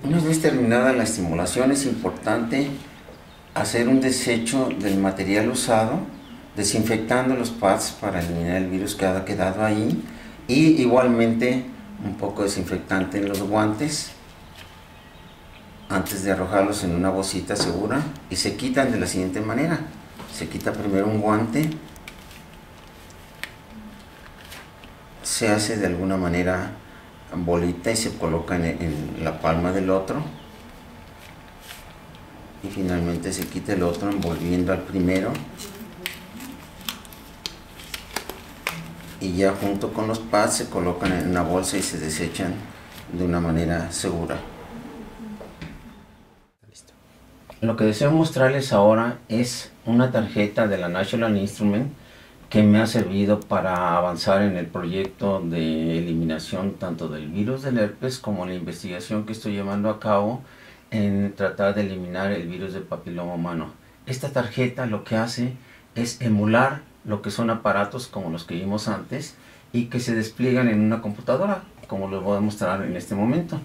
Una vez terminada la estimulación es importante hacer un desecho del material usado, desinfectando los pads para eliminar el virus que ha quedado ahí, y igualmente un poco desinfectante en los guantes antes de arrojarlos en una bolsita segura, y se quitan de la siguiente manera. Se quita primero un guante, se hace de alguna manera bolita y se coloca en la palma del otro, y finalmente se quita el otro envolviendo al primero, y ya junto con los pads se colocan en una bolsa y se desechan de una manera segura. Lo que deseo mostrarles ahora es una tarjeta de la National Instrument que me ha servido para avanzar en el proyecto de eliminación tanto del virus del herpes como la investigación que estoy llevando a cabo en tratar de eliminar el virus del papiloma humano. Esta tarjeta lo que hace es emular lo que son aparatos como los que vimos antes y que se despliegan en una computadora, como les voy a mostrar en este momento.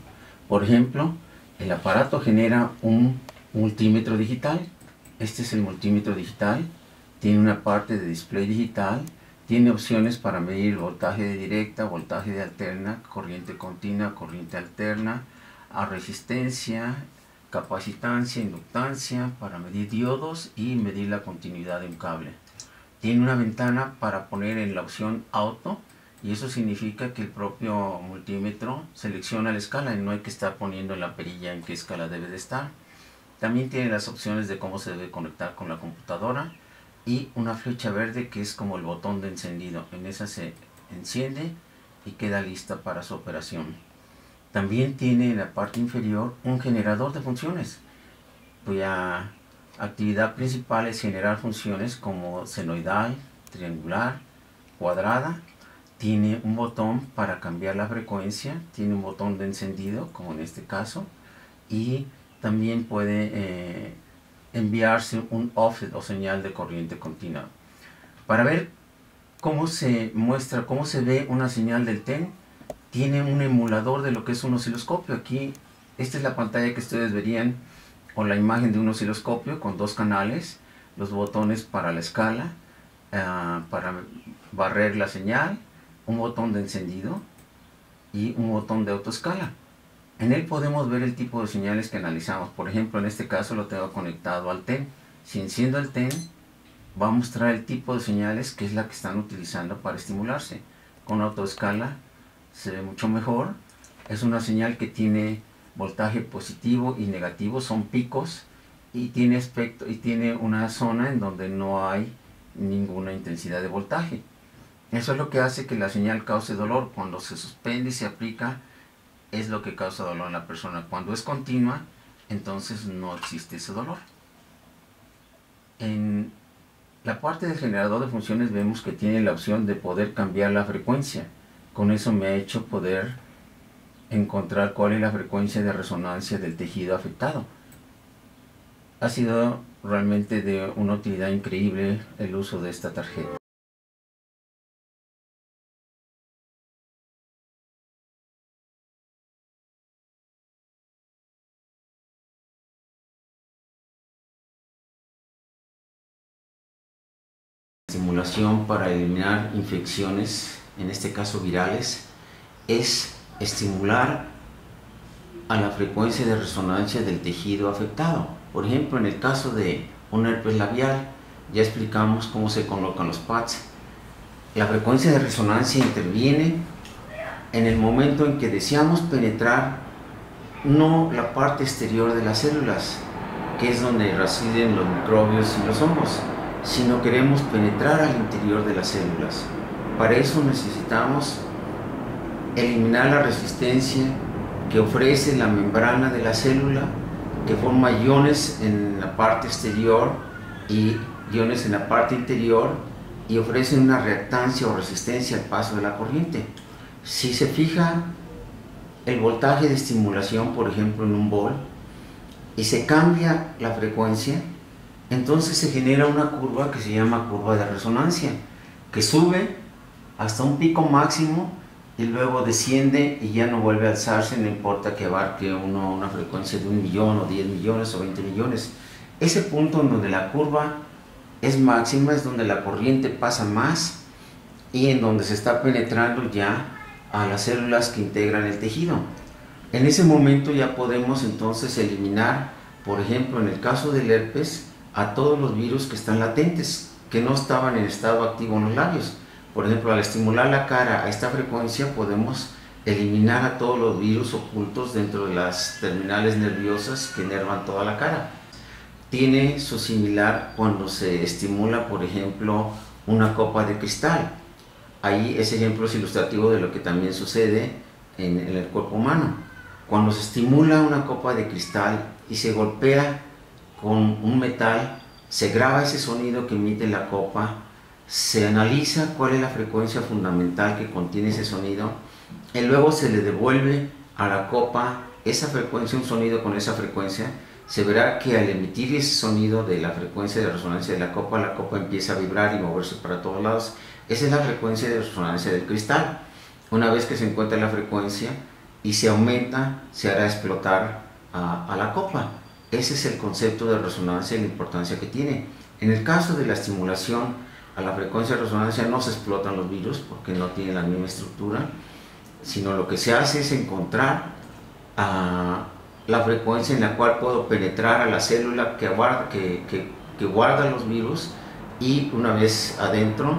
Por ejemplo, el aparato genera un multímetro digital. Este es el multímetro digital. Tiene una parte de display digital, tiene opciones para medir voltaje de directa, voltaje de alterna, corriente continua, corriente alterna, a resistencia, capacitancia, inductancia, para medir diodos y medir la continuidad de un cable. Tiene una ventana para poner en la opción auto, y eso significa que el propio multímetro selecciona la escala y no hay que estar poniendo en la perilla en qué escala debe de estar. También tiene las opciones de cómo se debe conectar con la computadora, y una flecha verde que es como el botón de encendido. En esa se enciende y queda lista para su operación. También tiene en la parte inferior un generador de funciones, cuya actividad principal es generar funciones como senoidal, triangular, cuadrada. Tiene un botón para cambiar la frecuencia, tiene un botón de encendido como en este caso, y también puede enviarse un offset o señal de corriente continua. Para ver cómo se muestra, cómo se ve una señal del TEN, tiene un emulador de lo que es un osciloscopio. Aquí, esta es la pantalla que ustedes verían, o la imagen de un osciloscopio con dos canales, los botones para la escala, para barrer la señal, un botón de encendido y un botón de autoescala. En él podemos ver el tipo de señales que analizamos. Por ejemplo, en este caso lo tengo conectado al TEN. Si enciendo el TEN, va a mostrar el tipo de señales que es la que están utilizando para estimularse. Con autoescala se ve mucho mejor. Es una señal que tiene voltaje positivo y negativo, son picos, y tiene una zona en donde no hay ninguna intensidad de voltaje. Eso es lo que hace que la señal cause dolor. Cuando se suspende y se aplica, es lo que causa dolor en la persona. Cuando es continua, entonces no existe ese dolor. En la parte del generador de funciones vemos que tiene la opción de poder cambiar la frecuencia. Con eso me ha hecho poder encontrar cuál es la frecuencia de resonancia del tejido afectado. Ha sido realmente de una utilidad increíble el uso de esta tarjeta. Estimulación para eliminar infecciones, en este caso virales, es estimular a la frecuencia de resonancia del tejido afectado. Por ejemplo, en el caso de un herpes labial, ya explicamos cómo se colocan los pads. La frecuencia de resonancia interviene en el momento en que deseamos penetrar no la parte exterior de las células, que es donde residen los microbios y los hongos, sino queremos penetrar al interior de las células. Para eso necesitamos eliminar la resistencia que ofrece la membrana de la célula, que forma iones en la parte exterior y iones en la parte interior, y ofrecen una reactancia o resistencia al paso de la corriente. Si se fija el voltaje de estimulación, por ejemplo, en un bol, y se cambia la frecuencia, entonces se genera una curva que se llama curva de resonancia, que sube hasta un pico máximo y luego desciende y ya no vuelve a alzarse, no importa que abarque una frecuencia de 1 millón o 10 millones o 20 millones. Ese punto en donde la curva es máxima es donde la corriente pasa más y en donde se está penetrando ya a las células que integran el tejido. En ese momento ya podemos entonces eliminar, por ejemplo, en el caso del herpes, a todos los virus que están latentes, que no estaban en estado activo en los labios. Por ejemplo, al estimular la cara a esta frecuencia podemos eliminar a todos los virus ocultos dentro de las terminales nerviosas que inervan toda la cara. Tiene su similar cuando se estimula, por ejemplo, una copa de cristal. Ahí ese ejemplo es ilustrativo de lo que también sucede en el cuerpo humano. Cuando se estimula una copa de cristal y se golpea con un metal, se graba ese sonido que emite la copa, se analiza cuál es la frecuencia fundamental que contiene ese sonido y luego se le devuelve a la copa esa frecuencia, un sonido con esa frecuencia. Se verá que al emitir ese sonido de la frecuencia de resonancia de la copa empieza a vibrar y moverse para todos lados. Esa es la frecuencia de resonancia del cristal. Una vez que se encuentra la frecuencia y se aumenta, se hará explotar a la copa. Ese es el concepto de resonancia y la importancia que tiene. En el caso de la estimulación a la frecuencia de resonancia no se explotan los virus porque no tienen la misma estructura, sino lo que se hace es encontrar la frecuencia en la cual puedo penetrar a la célula que guarda los virus y una vez adentro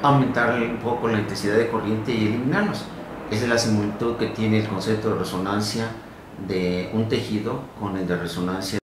aumentar un poco la intensidad de corriente y eliminarlos. Esa es la similitud que tiene el concepto de resonancia de un tejido con el de resonancia